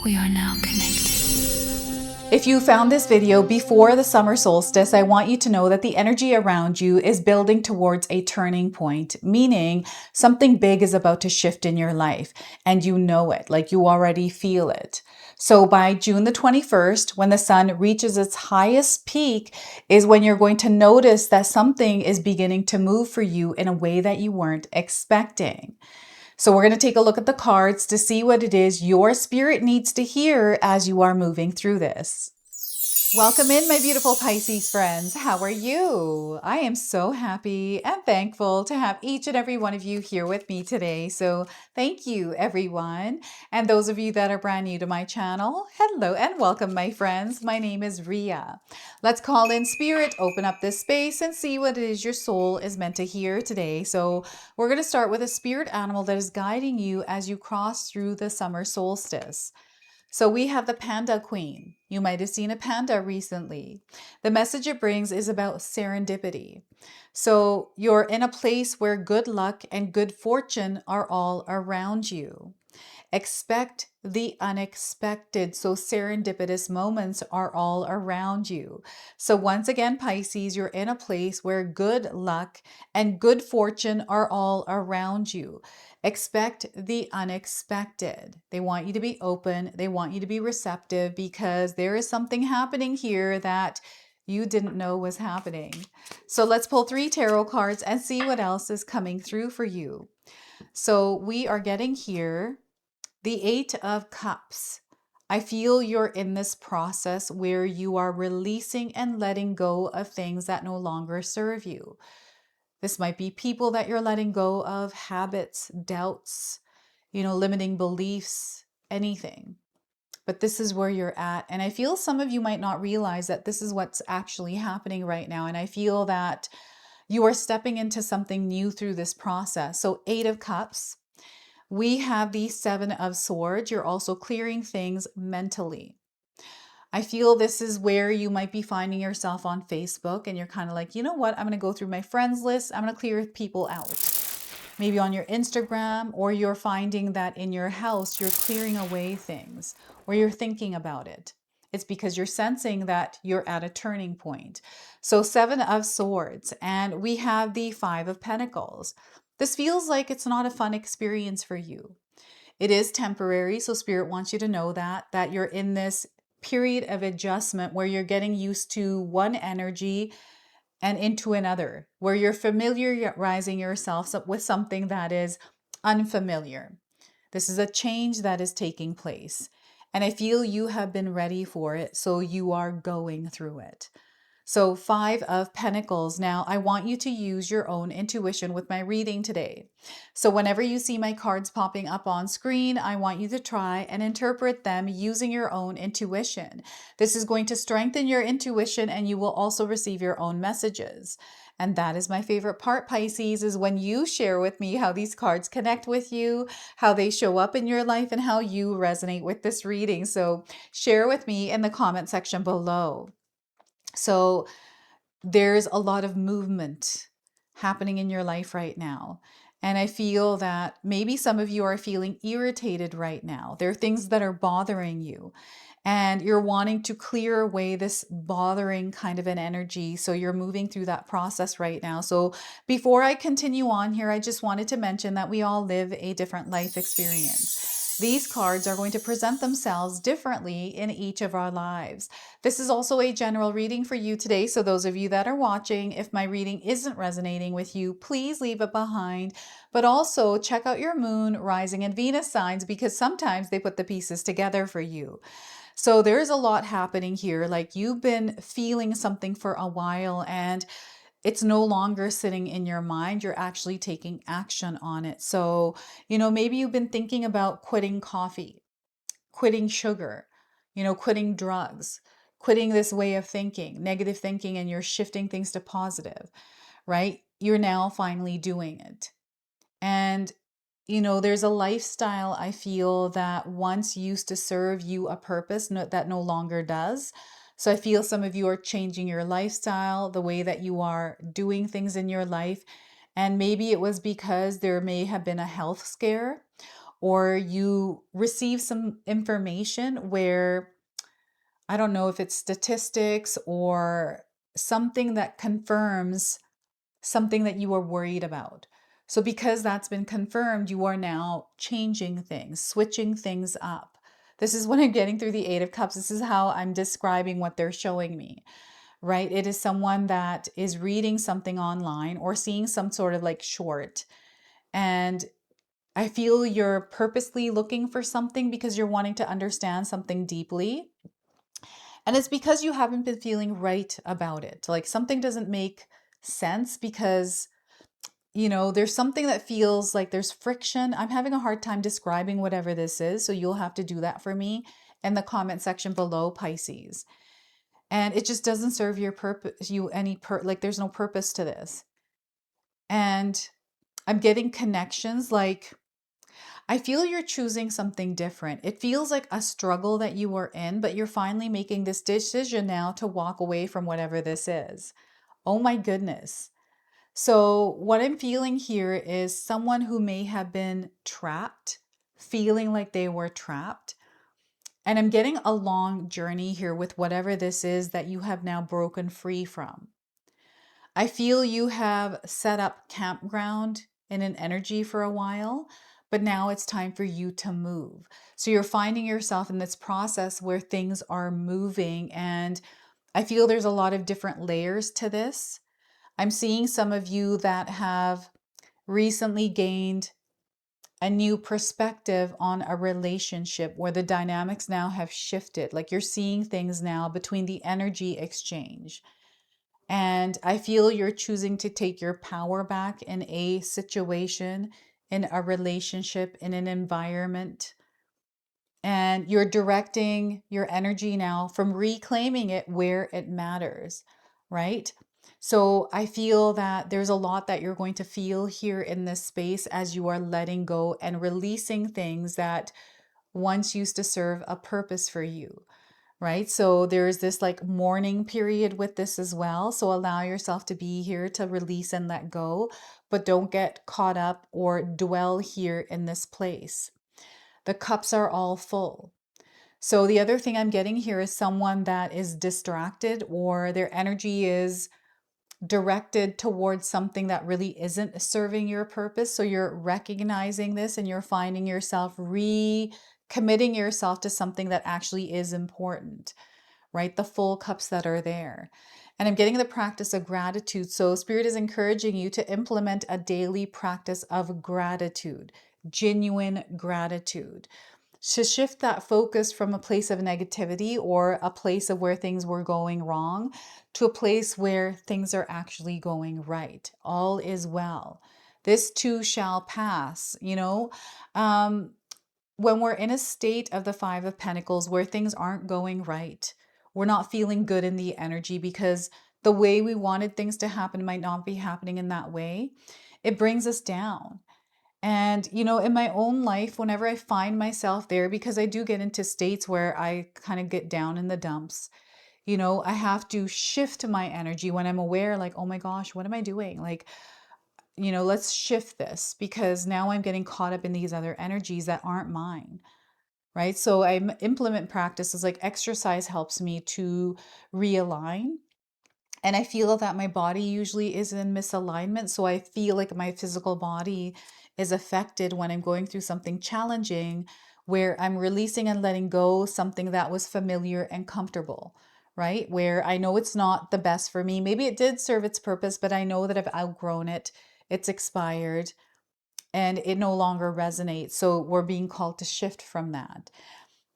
We are now connected. If you found this video before the summer solstice, I want you to know that the energy around you is building towards a turning point, meaning something big is about to shift in your life and you know it, like you already feel it. So by June the 21st, when the sun reaches its highest peak, is when you're going to notice that something is beginning to move for you in a way that you weren't expecting. So we're going to take a look at the cards to see what it is your spirit needs to hear as you are moving through this. Welcome in, my beautiful Pisces friends. How are you? I am so happy and thankful to have each and every one of you here with me today. So thank you, everyone. And those of you that are brand new to my channel, hello and welcome, my friends. My name is Ria. Let's call in spirit, open up this space, and see what it is your soul is meant to hear today. So we're going to start with a spirit animal that is guiding you as you cross through the summer solstice. So we have the Panda Queen. You might have seen a panda recently. The message it brings is about serendipity. So you're in a place where good luck and good fortune are all around you. Expect the unexpected. So serendipitous moments are all around you. So once again, Pisces, you're in a place where good luck and good fortune are all around you. Expect the unexpected. They want you to be open. They want you to be receptive because there is something happening here that you didn't know was happening. So let's pull 3 tarot cards and see what else is coming through for you. So we are getting here the 8 of Cups. I feel you're in this process where you are releasing and letting go of things that no longer serve you. This might be people that you're letting go of, habits, doubts, limiting beliefs, anything. But this is where you're at. And I feel some of you might not realize that this is what's actually happening right now. And I feel that you are stepping into something new through this process. So 8 of Cups. We have the 7 of Swords. You're also clearing things mentally. I feel this is where you might be finding yourself on Facebook and you're kind of like, you know what? I'm going to go through my friends list. I'm going to clear people out. Maybe on your Instagram, or you're finding that in your house, you're clearing away things or you're thinking about it. It's because you're sensing that you're at a turning point. So 7 of Swords, and we have the 5 of Pentacles. This feels like it's not a fun experience for you. It is temporary, so Spirit wants you to know that you're in this period of adjustment where you're getting used to one energy and into another, where you're familiarizing yourself with something that is unfamiliar. This is a change that is taking place. And I feel you have been ready for it, so you are going through it. So 5 of Pentacles. Now, I want you to use your own intuition with my reading today. So whenever you see my cards popping up on screen, I want you to try and interpret them using your own intuition. This is going to strengthen your intuition and you will also receive your own messages. And that is my favorite part, Pisces, is when you share with me how these cards connect with you, how they show up in your life, and how you resonate with this reading. So share with me in the comment section below. So there's a lot of movement happening in your life right now. And I feel that maybe some of you are feeling irritated right now. There are things that are bothering you and you're wanting to clear away this bothering kind of an energy. So you're moving through that process right now. So before I continue on here, I just wanted to mention that we all live a different life experience. These cards are going to present themselves differently in each of our lives. This is also a general reading for you today. So those of you that are watching, if my reading isn't resonating with you, please leave it behind. But also check out your moon, rising, and Venus signs because sometimes they put the pieces together for you. So there's a lot happening here. Like you've been feeling something for a while and it's no longer sitting in your mind. You're actually taking action on it. So, maybe you've been thinking about quitting coffee, quitting sugar, quitting drugs, quitting this way of thinking, negative thinking, and you're shifting things to positive, right? You're now finally doing it. And, there's a lifestyle I feel that once used to serve you a purpose that no longer does. So I feel some of you are changing your lifestyle, the way that you are doing things in your life. And maybe it was because there may have been a health scare, or you receive some information where, I don't know if it's statistics or something that confirms something that you were worried about. So because that's been confirmed, you are now changing things, switching things up. This is what I'm getting through the Eight of Cups. This is how I'm describing what they're showing me, right? It is someone that is reading something online or seeing some sort of like short. And I feel you're purposely looking for something because you're wanting to understand something deeply. And it's because you haven't been feeling right about it. Like something doesn't make sense because, there's something that feels like there's friction. I'm having a hard time describing whatever this is. So you'll have to do that for me in the comment section below, Pisces. And it just doesn't serve your purpose, like there's no purpose to this. And I'm getting connections like, I feel you're choosing something different. It feels like a struggle that you were in, but you're finally making this decision now to walk away from whatever this is. Oh my goodness. So what I'm feeling here is someone who may have been trapped, feeling like they were trapped. And I'm getting a long journey here with whatever this is that you have now broken free from. I feel you have set up campground in an energy for a while, but now it's time for you to move. So you're finding yourself in this process where things are moving, and I feel there's a lot of different layers to this. I'm seeing some of you that have recently gained a new perspective on a relationship where the dynamics now have shifted. Like you're seeing things now between the energy exchange. And I feel you're choosing to take your power back in a situation, in a relationship, in an environment. And you're directing your energy now from reclaiming it where it matters, right? So I feel that there's a lot that you're going to feel here in this space as you are letting go and releasing things that once used to serve a purpose for you, right? So there's this like mourning period with this as well. So allow yourself to be here to release and let go, but don't get caught up or dwell here in this place. The cups are all full. So the other thing I'm getting here is someone that is distracted or their energy is directed towards something that really isn't serving your purpose. So you're recognizing this and you're finding yourself recommitting yourself to something that actually is important, right? The full cups that are there. And I'm getting the practice of gratitude. So Spirit is encouraging you to implement a daily practice of gratitude, genuine gratitude, to shift that focus from a place of negativity or a place of where things were going wrong to a place where things are actually going right. All is well. This too shall pass, when we're in a state of the Five of Pentacles where things aren't going right, we're not feeling good in the energy because the way we wanted things to happen might not be happening in that way. It brings us down. And, in my own life, whenever I find myself there, because I do get into states where I kind of get down in the dumps, I have to shift my energy when I'm aware, like, oh my gosh, what am I doing? Like, let's shift this because now I'm getting caught up in these other energies that aren't mine. Right. So I implement practices like exercise helps me to realign. And I feel that my body usually is in misalignment. So I feel like my physical body is affected when I'm going through something challenging where I'm releasing and letting go something that was familiar and comfortable, right? Where I know it's not the best for me. Maybe it did serve its purpose, but I know that I've outgrown it. It's expired and it no longer resonates. So we're being called to shift from that.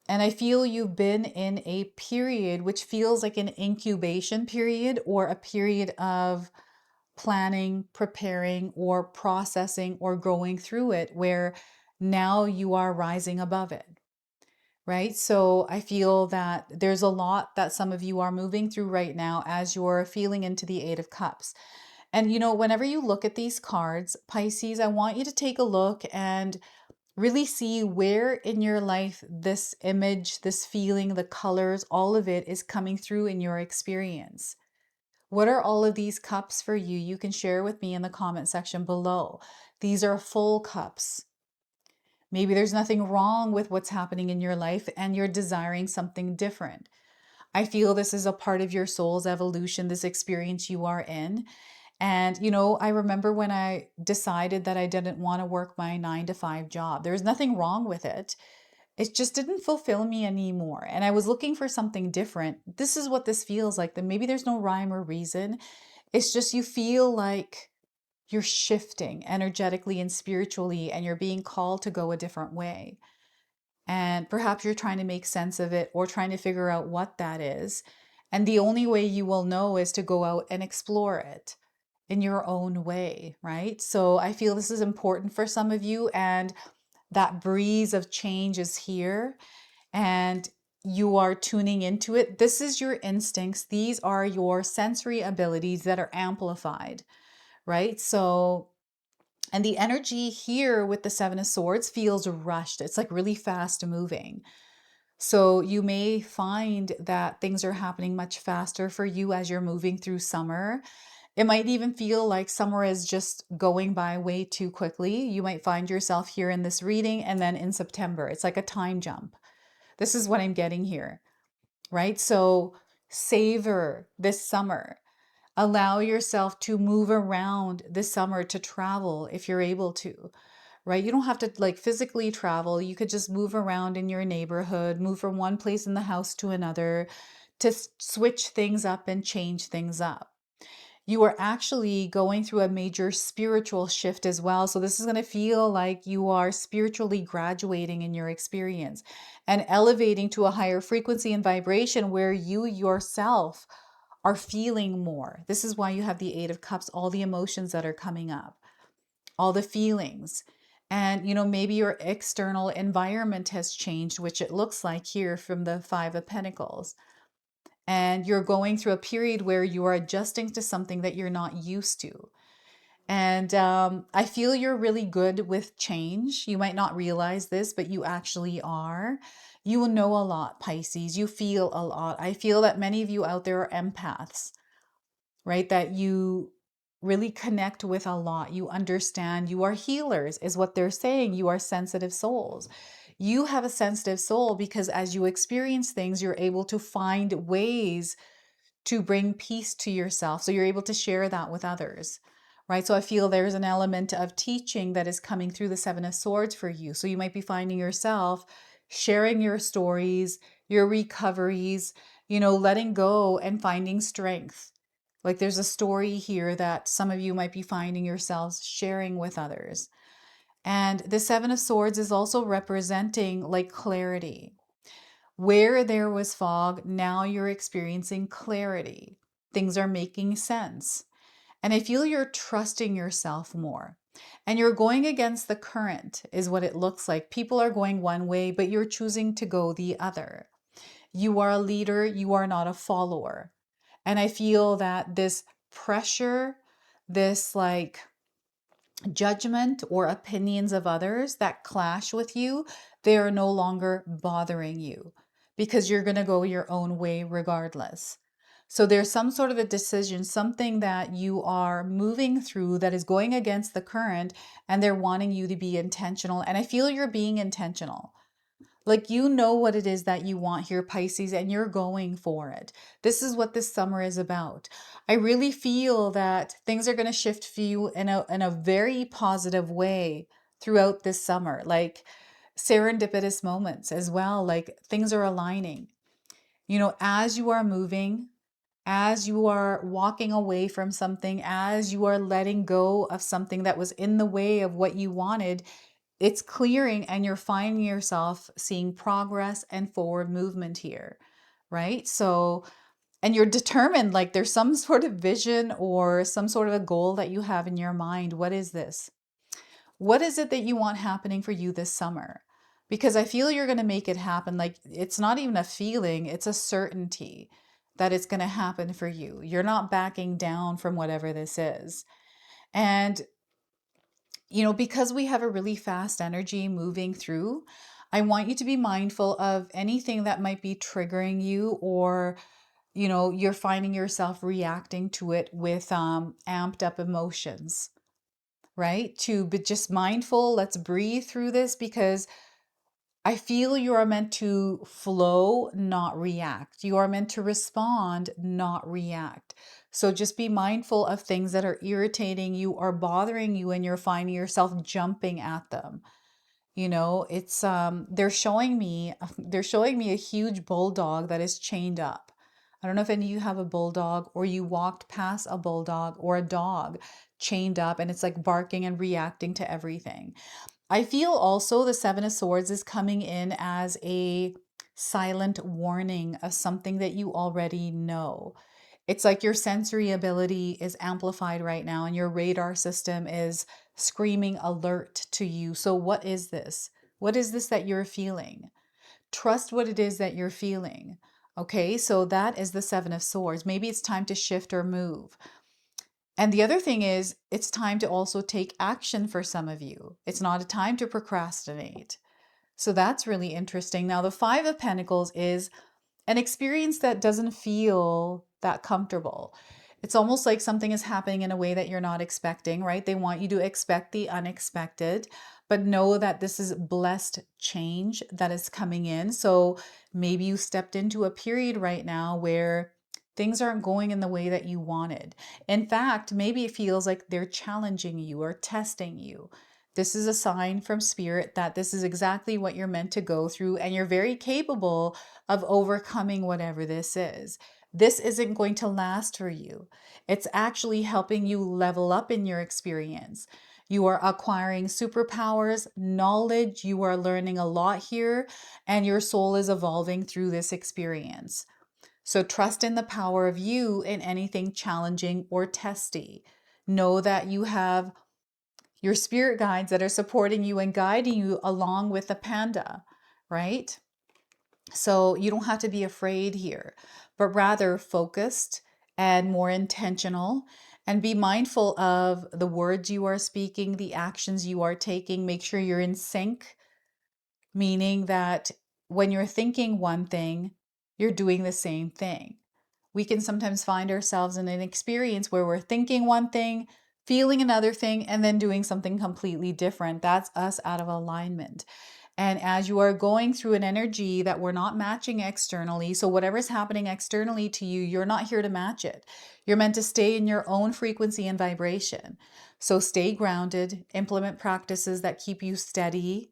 And I feel you've been in a period which feels like an incubation period or a period of planning, preparing, or processing or going through it where now you are rising above it, right? So I feel that there's a lot that some of you are moving through right now as you're feeling into the Eight of Cups. And whenever you look at these cards, Pisces, I want you to take a look and really see where in your life this image, this feeling, the colors, all of it is coming through in your experience. What are all of these cups for you? You can share with me in the comment section below. These are full cups. Maybe there's nothing wrong with what's happening in your life and you're desiring something different. I feel this is a part of your soul's evolution, this experience you are in. And, I remember when I decided that I didn't want to work my 9 to 5 job. There's nothing wrong with it. It just didn't fulfill me anymore. And I was looking for something different. This is what this feels like. That maybe there's no rhyme or reason. It's just you feel like you're shifting energetically and spiritually, and you're being called to go a different way. And perhaps you're trying to make sense of it or trying to figure out what that is. And the only way you will know is to go out and explore it in your own way, right? So I feel this is important for some of you, and that breeze of change is here, and you are tuning into it. This is your instincts. These are your sensory abilities that are amplified, right? So, and the energy here with the Seven of Swords feels rushed. It's like really fast moving. So you may find that things are happening much faster for you as you're moving through summer. It might even feel like summer is just going by way too quickly. You might find yourself here in this reading, and then in September, it's like a time jump. This is what I'm getting here, right? So savor this summer. Allow yourself to move around this summer, to travel if you're able to, right? You don't have to like physically travel. You could just move around in your neighborhood, move from one place in the house to another, to switch things up and change things up. You are actually going through a major spiritual shift as well. So this is going to feel like you are spiritually graduating in your experience and elevating to a higher frequency and vibration where you yourself are feeling more. This is why you have the Eight of Cups, all the emotions that are coming up, all the feelings. And, maybe your external environment has changed, which it looks like here from the Five of Pentacles. And you're going through a period where you are adjusting to something that you're not used to. And I feel you're really good with change. You might not realize this, but you actually are. You will know a lot, Pisces. You feel a lot. I feel that many of you out there are empaths, right? That you really connect with a lot. You understand. You are healers, is what they're saying. You are sensitive souls. You have a sensitive soul because as you experience things, you're able to find ways to bring peace to yourself. So you're able to share that with others, right? So I feel there's an element of teaching that is coming through the Seven of Swords for you. So you might be finding yourself sharing your stories, your recoveries, letting go and finding strength. Like there's a story here that some of you might be finding yourselves sharing with others. And the Seven of Swords is also representing like clarity. Where there was fog, now you're experiencing clarity. Things are making sense. And I feel you're trusting yourself more. And you're going against the current, is what it looks like. People are going one way, but you're choosing to go the other. You are a leader, you are not a follower. And I feel that this pressure, this like judgment or opinions of others that clash with you, they are no longer bothering you because you're going to go your own way regardless. So there's some sort of a decision, something that you are moving through that is going against the current, and they're wanting you to be intentional. And I feel you're being intentional. Like you know what it is that you want here, Pisces, and you're going for it. This is what this summer is about. I really feel that things are going to shift for you in a very positive way throughout this summer. Like serendipitous moments as well. Like things are aligning. As you are moving, as you are walking away from something, as you are letting go of something that was in the way of what you wanted, it's clearing and you're finding yourself seeing progress and forward movement here, right? So, and you're determined, like there's some sort of vision or some sort of a goal that you have in your mind. What is this? What is it that you want happening for you this summer? Because I feel you're going to make it happen. Like it's not even a feeling, it's a certainty that it's going to happen for you. You're not backing down from whatever this is. And because we have a really fast energy moving through, I want you to be mindful of anything that might be triggering you, or, you're finding yourself reacting to it with amped up emotions, right? To be just mindful. Let's breathe through this, because I feel you are meant to flow, not react. You are meant to respond, not react. So just be mindful of things that are irritating you or bothering you, and you're finding yourself jumping at them. You know, it's they're showing me a huge bulldog that is chained up. I don't know if any of you have a bulldog, or you walked past a bulldog or a dog chained up, and it's like barking and reacting to everything. I feel also the Seven of Swords is coming in as a silent warning of something that you already know. It's like your sensory ability is amplified right now, and your radar system is screaming alert to you. So what is this? What is this that you're feeling? Trust what it is that you're feeling. Okay, so that is the Seven of Swords. Maybe it's time to shift or move. And the other thing is, it's time to also take action for some of you. It's not a time to procrastinate. So that's really interesting. Now, the Five of Pentacles is an experience that doesn't feel that comfortable. It's almost like something is happening in a way that you're not expecting, right? They want you to expect the unexpected, but know that this is blessed change that is coming in. So maybe you stepped into a period right now where things aren't going in the way that you wanted. In fact, maybe it feels like they're challenging you or testing you. This is a sign from spirit that this is exactly what you're meant to go through, and you're very capable of overcoming whatever this is. This isn't going to last for you. It's actually helping you level up in your experience. You are acquiring superpowers, knowledge. You are learning a lot here, and your soul is evolving through this experience. So trust in the power of you in anything challenging or testy. Know that you have your spirit guides that are supporting you and guiding you along with the panda, right? So you don't have to be afraid here, but rather focused and more intentional, and be mindful of the words you are speaking, the actions you are taking. Make sure you're in sync, meaning that when you're thinking one thing, you're doing the same thing. We can sometimes find ourselves in an experience where we're thinking one thing, feeling another thing, and then doing something completely different. That's us out of alignment. And as you are going through an energy that we're not matching externally, so whatever's happening externally to you, you're not here to match it. You're meant to stay in your own frequency and vibration. So stay grounded, implement practices that keep you steady,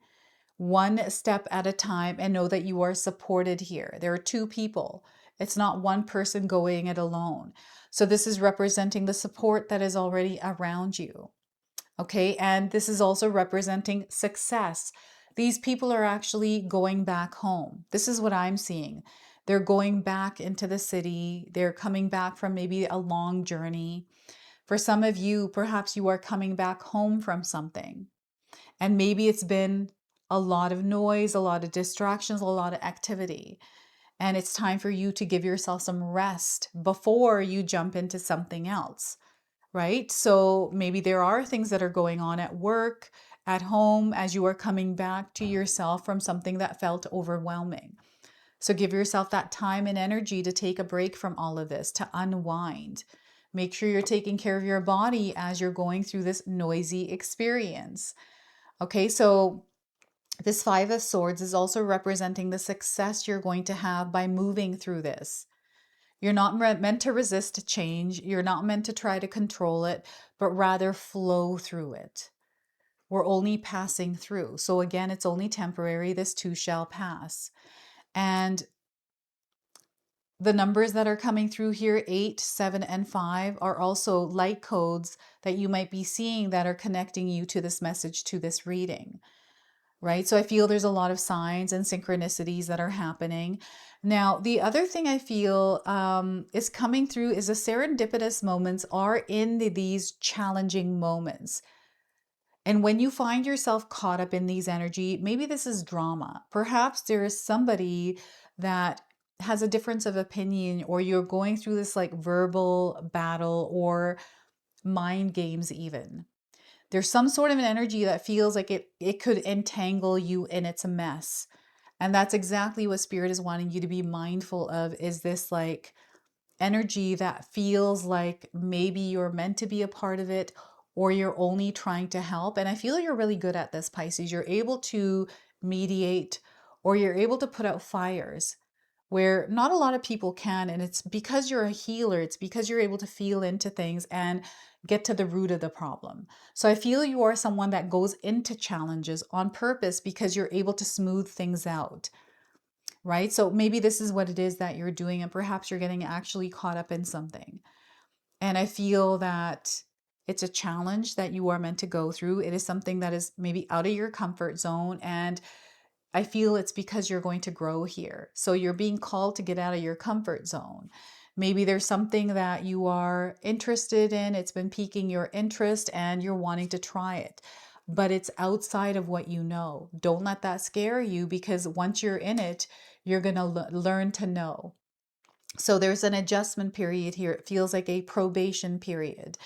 one step at a time, and know that you are supported here. There are two people. It's not one person going it alone. So this is representing the support that is already around you. Okay, and this is also representing success. These people are actually going back home. This is what I'm seeing. They're going back into the city. They're coming back from maybe a long journey. For some of you, perhaps you are coming back home from something. And maybe it's been a lot of noise, a lot of distractions, a lot of activity. And it's time for you to give yourself some rest before you jump into something else, right? So maybe there are things that are going on at work, at home, as you are coming back to yourself from something that felt overwhelming. So give yourself that time and energy to take a break from all of this, to unwind. Make sure you're taking care of your body as you're going through this noisy experience. Okay, so this Five of Swords is also representing the success you're going to have by moving through this. You're not meant to resist change. You're not meant to try to control it, but rather flow through it. We're only passing through. So again, it's only temporary. This too shall pass. And the numbers that are coming through here, 8, 7, and 5, are also light codes that you might be seeing that are connecting you to this message, to this reading. Right? So I feel there's a lot of signs and synchronicities that are happening. Now, the other thing I feel is coming through is the serendipitous moments are in these challenging moments. And when you find yourself caught up in these energy, maybe this is drama. Perhaps there is somebody that has a difference of opinion, or you're going through this like verbal battle or mind games even. There's some sort of an energy that feels like it could entangle you in its mess. And that's exactly what Spirit is wanting you to be mindful of, is this like energy that feels like maybe you're meant to be a part of it, or you're only trying to help. And I feel you're really good at this, Pisces. You're able to mediate, or you're able to put out fires where not a lot of people can. And it's because you're a healer. It's because you're able to feel into things and get to the root of the problem. So I feel you are someone that goes into challenges on purpose because you're able to smooth things out, right? So maybe this is what it is that you're doing, and perhaps you're getting actually caught up in something. And I feel that it's a challenge that you are meant to go through. It is something that is maybe out of your comfort zone, and I feel it's because you're going to grow here. So you're being called to get out of your comfort zone. Maybe there's something that you are interested in. It's been piquing your interest and you're wanting to try it, but it's outside of what you know. Don't let that scare you, because once you're in it, you're going to learn to know. So there's an adjustment period here. It feels like a probation period,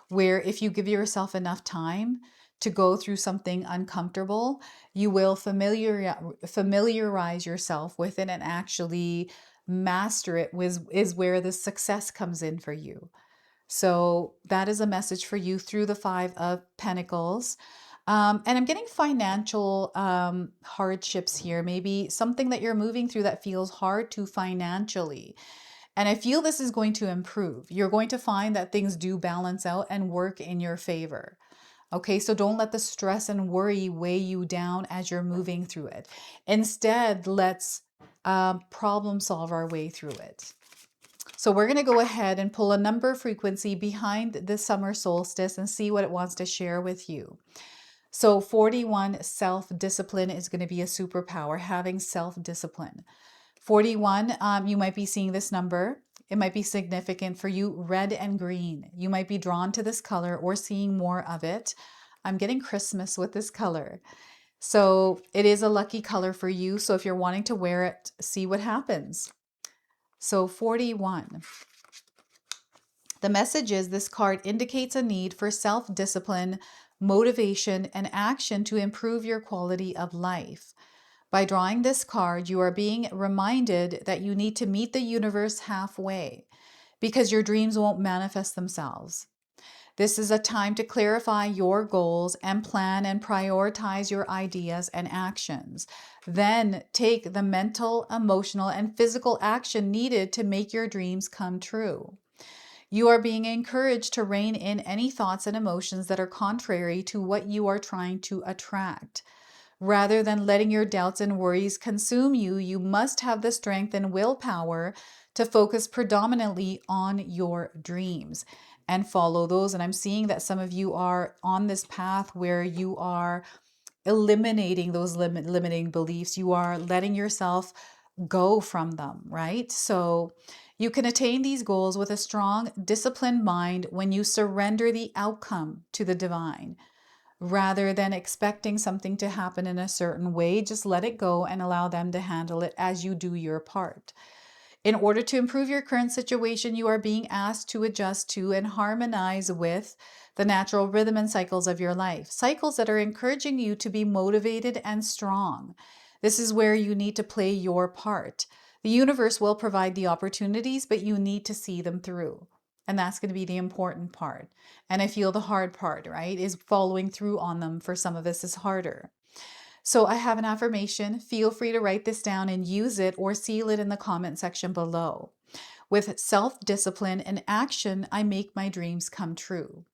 where if you give yourself enough time to go through something uncomfortable, you will familiarize yourself with it and actually master it, is where the success comes in for you. So that is a message for you through the Five of Pentacles. And I'm getting financial hardships here, maybe something that you're moving through that feels hard to financially. And I feel this is going to improve. You're going to find that things do balance out and work in your favor. Okay, so don't let the stress and worry weigh you down as you're moving through it. Instead, let's problem solve our way through it. So we're going to go ahead and pull a number frequency behind the summer solstice and see what it wants to share with you. So 41, self-discipline, is going to be a superpower, having self-discipline. 41, you might be seeing this number. It might be significant for you. Red and green. You might be drawn to this color or seeing more of it. I'm getting Christmas with this color. So it is a lucky color for you. So if you're wanting to wear it, see what happens. So 41. The message is this card indicates a need for self-discipline, motivation, and action to improve your quality of life. By drawing this card, you are being reminded that you need to meet the universe halfway, because your dreams won't manifest themselves. This is a time to clarify your goals and plan and prioritize your ideas and actions. Then take the mental, emotional, and physical action needed to make your dreams come true. You are being encouraged to rein in any thoughts and emotions that are contrary to what you are trying to attract. Rather than letting your doubts and worries consume you, you must have the strength and willpower to focus predominantly on your dreams and follow those. And I'm seeing that some of you are on this path where you are eliminating those limiting beliefs. You are letting yourself go from them, right? So you can attain these goals with a strong, disciplined mind when you surrender the outcome to the divine. Rather than expecting something to happen in a certain way, just let it go and allow them to handle it as you do your part. In order to improve your current situation, you are being asked to adjust to and harmonize with the natural rhythm and cycles of your life, cycles that are encouraging you to be motivated and strong. This is where you need to play your part. The universe will provide the opportunities, but you need to see them through. And that's going to be the important part. And I feel the hard part, right, is following through on them. For some of us is harder. So I have an affirmation. Feel free to write this down and use it, or seal it in the comment section below. With self-discipline and action, I make my dreams come true.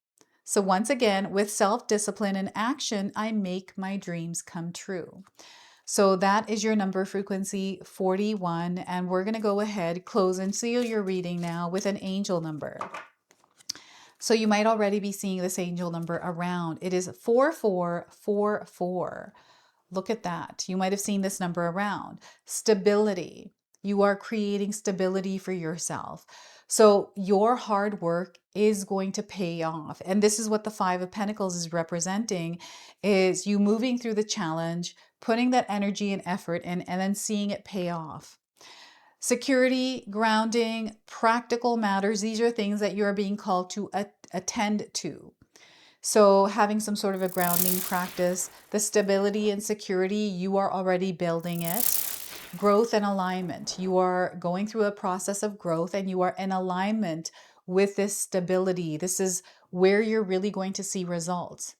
So once again, with self-discipline and action, I make my dreams come true. So that is your number frequency, 41. And we're going to go ahead, close and seal your reading now with an angel number. So you might already be seeing this angel number around. It is 4444. Look at that. You might have seen this number around. Stability. You are creating stability for yourself. So your hard work is going to pay off. And this is what the Five of Pentacles is representing, is you moving through the challenge, putting that energy and effort in, and then seeing it pay off. Security, grounding, practical matters. These are things that you are being called to attend to. So having some sort of a grounding practice, the stability and security, you are already building it. Growth and alignment. You are going through a process of growth and you are in alignment with this stability. This is where you're really going to see results.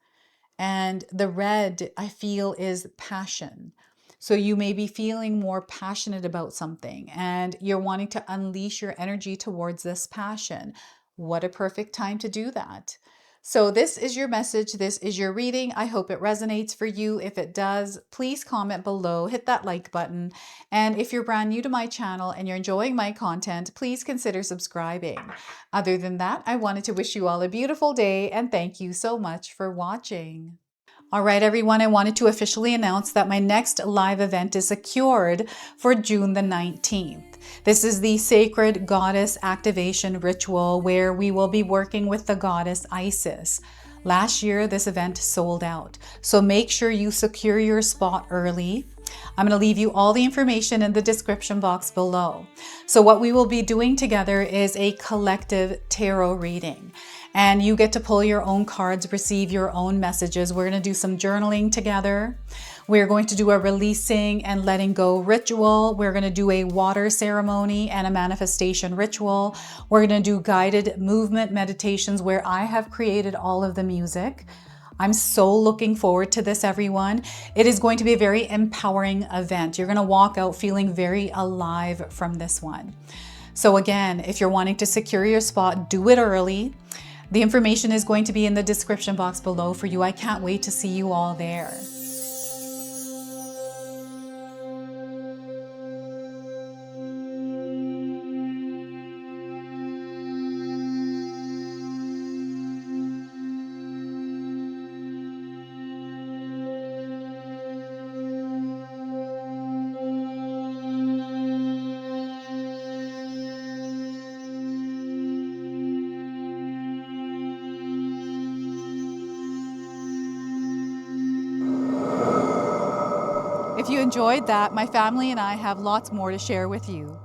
And the red, I feel, is passion. So you may be feeling more passionate about something and you're wanting to unleash your energy towards this passion. What a perfect time to do that. So this is your message. This is your reading. I hope it resonates for you. If it does, please comment below, hit that like button. And if you're brand new to my channel and you're enjoying my content, please consider subscribing. Other than that, I wanted to wish you all a beautiful day and thank you so much for watching. All right, everyone, I wanted to officially announce that my next live event is secured for June the 19th. This is the Sacred Goddess Activation Ritual where we will be working with the goddess Isis. Last year, this event sold out, so make sure you secure your spot early. I'm going to leave you all the information in the description box below. So what we will be doing together is a collective tarot reading. And you get to pull your own cards, receive your own messages. We're going to do some journaling together. We're going to do a releasing and letting go ritual. We're going to do a water ceremony and a manifestation ritual. We're going to do guided movement meditations where I have created all of the music. I'm so looking forward to this, everyone. It is going to be a very empowering event. You're going to walk out feeling very alive from this one. So again, if you're wanting to secure your spot, do it early. The information is going to be in the description box below for you. I can't wait to see you all there. If you enjoyed that, my family and I have lots more to share with you.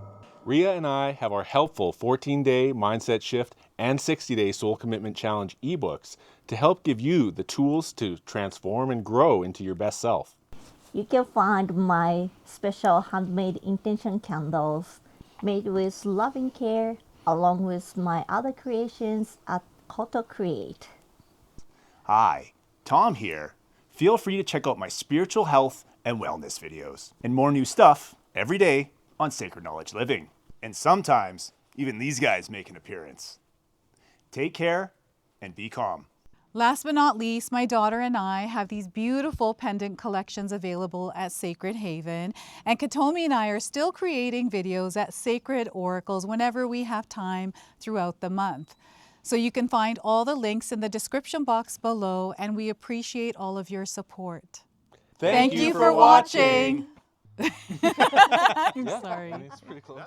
Ria and I have our helpful 14-day mindset shift and 60-day soul commitment challenge ebooks to help give you the tools to transform and grow into your best self. You can find my special handmade intention candles made with loving care along with my other creations at 𝐊𝐃𝐃. Hi, Tom here. Feel free to check out my spiritual health and wellness videos and more new stuff every day on Sacred Knowledge Living. And sometimes even these guys make an appearance. Take care and be calm. Last but not least, my daughter and I have these beautiful pendant collections available at Sacred Haven, and Katomi and I are still creating videos at Sacred Oracles whenever we have time throughout the month. So you can find all the links in the description box below, and we appreciate all of your support. Thank you for watching. I'm sorry. It's pretty close.